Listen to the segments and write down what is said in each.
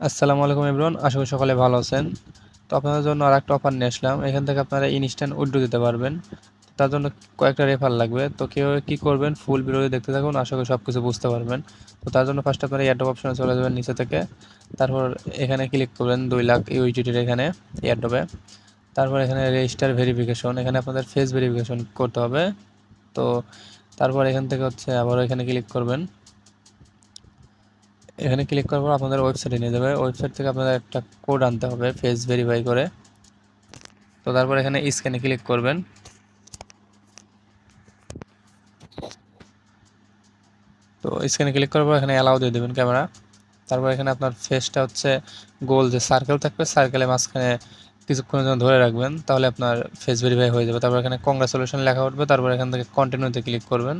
আসসালামু আলাইকুম এভরিওয়ান, আশা করি সকলে ভালো আছেন। তো আপনাদের জন্য আরেকটা অফার নিয়ে আসলাম। এখান থেকে আপনারা ইনস্ট্যান্ট উইথড্র দিতে পারবেন। তার জন্য কয়েকটা রেফার লাগবে। তো কীভাবে কী করবেন ফুল ভিডিওটি দেখতে থাকুন, আশা করি সব কিছু বুঝতে পারবেন। তো তার জন্য ফার্স্ট আপনারা এয়ারড্রপ অপশনে চলে যাবেন নিচে থেকে। তারপর এখানে ক্লিক করবেন 2 লাখ ইউএসডিটির এখানে এয়ারড্রপে। তারপর এখানে রেজিস্টার ভেরিফিকেশন, এখানে আপনাদের ফেস ভেরিফিকেশন করতে হবে। তো তারপর এখান থেকে আবার এখানে ক্লিক করবেন। এখানে ক্লিক করার পর আপনাদের ওয়েবসাইটে নিয়ে যাবে। ওয়েবসাইট থেকে আপনাদের একটা কোড আনতে হবে ফেস ভেরিফাই করে। তো তারপর এখানে স্ক্যানে ক্লিক করবেন। তো স্ক্যানে ক্লিক করার পর এখানে অ্যালাউ দিয়ে দেবেন ক্যামেরা। তারপর এখানে আপনার ফেসটা গোল যে সার্কেল থাকবে, সার্কেলের মাঝখানে কিছুক্ষণের জন্য ধরে রাখবেন, তাহলে আপনার ফেস ভেরিফাই হয়ে যাবে। তারপর এখানে কংগ্রাচুলেশন লেখা উঠবে। তারপর এখান থেকে কন্টিনিউতে ক্লিক করবেন।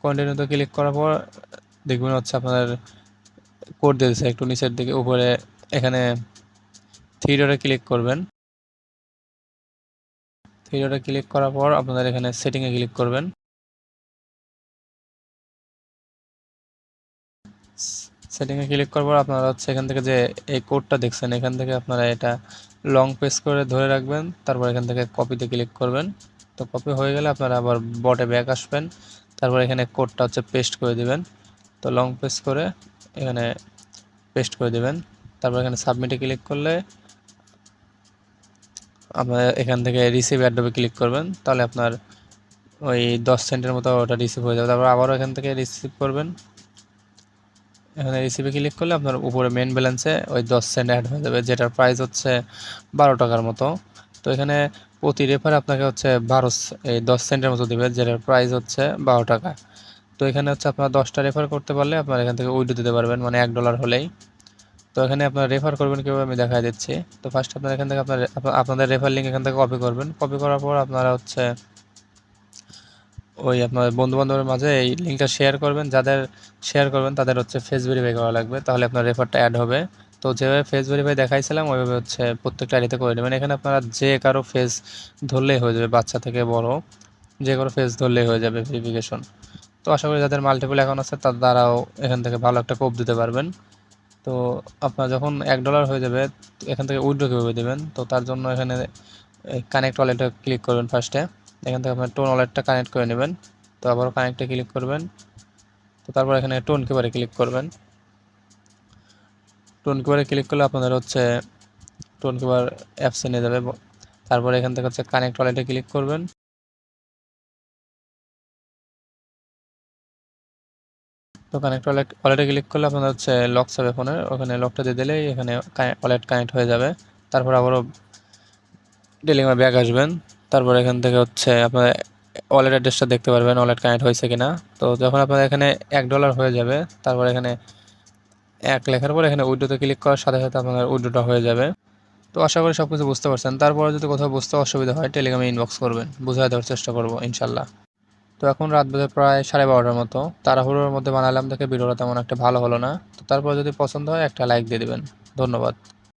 কন্টিনিউতে ক্লিক করার পর দেখবেন আপনাদের কোড দিয়েছে একটু নিচের দিকে উপরে, এখানে থ্রি ডটে ক্লিক করবেন। থ্রি ডটে ক্লিক করার পর আপনাদের এখানে সেটিংয়ে ক্লিক করবেন। সেটিংয়ে ক্লিক করার পর আপনারা এখান থেকে যে এই কোডটা দেখছেন, এখান থেকে আপনারা এটা লং প্রেস করে ধরে রাখবেন। তারপর এখান থেকে কপিতে ক্লিক করবেন। তো কপি হয়ে গেলে আপনারা আবার বটে ব্যাক আসবেন। তারপর এখানে কোডটা পেস্ট করে দিবেন। তো লং প্রেস করে এখানে পেস্ট করে দিবেন। তারপর এখানে সাবমিটে ক্লিক করলে আপনার এখান থেকে রিসিভ অ্যাড্রপে ক্লিক করবেন, তাহলে আপনার ওই 10 সেন্টের মতো ওটা রিসিভ হয়ে যাবে। তারপর আবারও এখান থেকে রিসিভ করবেন। এখানে রিসিভে ক্লিক করলে আপনার উপরে মেন ব্যালেন্সে ওই 10 সেন্ট অ্যাড হয়ে যাবে, যেটার প্রাইস 12 টাকার মতো। তো এখানে প্রতি রেফারে আপনাকে 10 সেন্টের মতো দেবে, যেটার প্রাইস 12 টাকা। তো এখানে আপনারা 10টা রেফার করতে পারলে আপনার এখান থেকে উইথড্র দিতে পারবেন, মানে $1 হলেই। তো এখানে আপনারা রেফার করবেন কীভাবে আমি দেখাই দিচ্ছি। তো ফার্স্ট আপনারা এখান থেকে আপনাদের রেফার লিঙ্ক এখান থেকে কপি করবেন। কপি করার পর আপনারা ওই আপনার বন্ধুবান্ধবের মাঝে এই লিঙ্কটা শেয়ার করবেন। যাদের শেয়ার করবেন তাদের ফেস ভেরিফাই করা লাগবে, তাহলে আপনার রেফারটা অ্যাড হবে। তো যেভাবে ফেস ভেরিফাই দেখাইছিলাম ওইভাবে প্রত্যেকটা আইডিতে করে নেবেন। এখানে আপনারা যে কারো ফেস ধরলেই হয়ে যাবে, বাচ্চা থেকে বড় যে কারো ফেস ধরলেই হয়ে যাবে ভেরিফিকেশন। তো আশা করি যাদের মাল্টিপল অ্যাকাউন্ট আছে তারাও এখান থেকে ভালো একটা কোপ দিতে পারবেন। তো আপনার যখন $1 হয়ে যাবে, এখান থেকে উইথড্র কীভাবে দেবেন, তো তার জন্য এখানে কানেক্ট ওয়ালেটে ক্লিক করবেন ফার্স্টে। এখান থেকে আপনার টোন ওয়ালেটটা কানেক্ট করে নেবেন। তো আবারও কানেক্টে ক্লিক করবেন। তো তারপর এখানে টোন কিপারে ক্লিক করবেন। টোন কিপারে ক্লিক করলে আপনাদের টোন কিপার অ্যাপসে নিয়ে যাবে। তারপর এখান থেকে কানেক্ট ওয়ালেটে ক্লিক করবেন। তো কানেক্ট ওয়ালেটে ক্লিক করলে আপনাদের লক চাবে ফোনের, ওখানে লকটা দিয়ে দিলেই এখানে ওয়ালেট কানেক্ট হয়ে যাবে। তারপর আবারও টেলিগ্রামে ব্যাক আসবেন। তারপর এখান থেকে আপনার ওয়ালেট অ্যাড্রেসটা দেখতে পারবেন ওয়ালেট কানেক্ট হয়েছে কিনা। তো যখন আপনার এখানে $1 হয়ে যাবে, তারপর এখানে 1 লেখার পর এখানে উইথড্রোতে ক্লিক করার সাথে সাথে আপনার উইথড্রোটা হয়ে যাবে। তো আশা করি সব কিছু বুঝতে পারছেন। তারপরে যদি কোথাও বুঝতে অসুবিধা হয় টেলিগ্রামে ইনবক্স করবেন, বুঝিয়ে দেওয়ার চেষ্টা করবো ইনশাল্লাহ। তো এখন রাত বাজে প্রায় 12:30টার মতো। তাড়াহুড়োর মধ্যে বানালাম দেখে ভিডিওটা তেমন একটা ভালো হলো না। তো তারপর যদি পছন্দ হয় একটা লাইক দিয়ে দেবেন। ধন্যবাদ।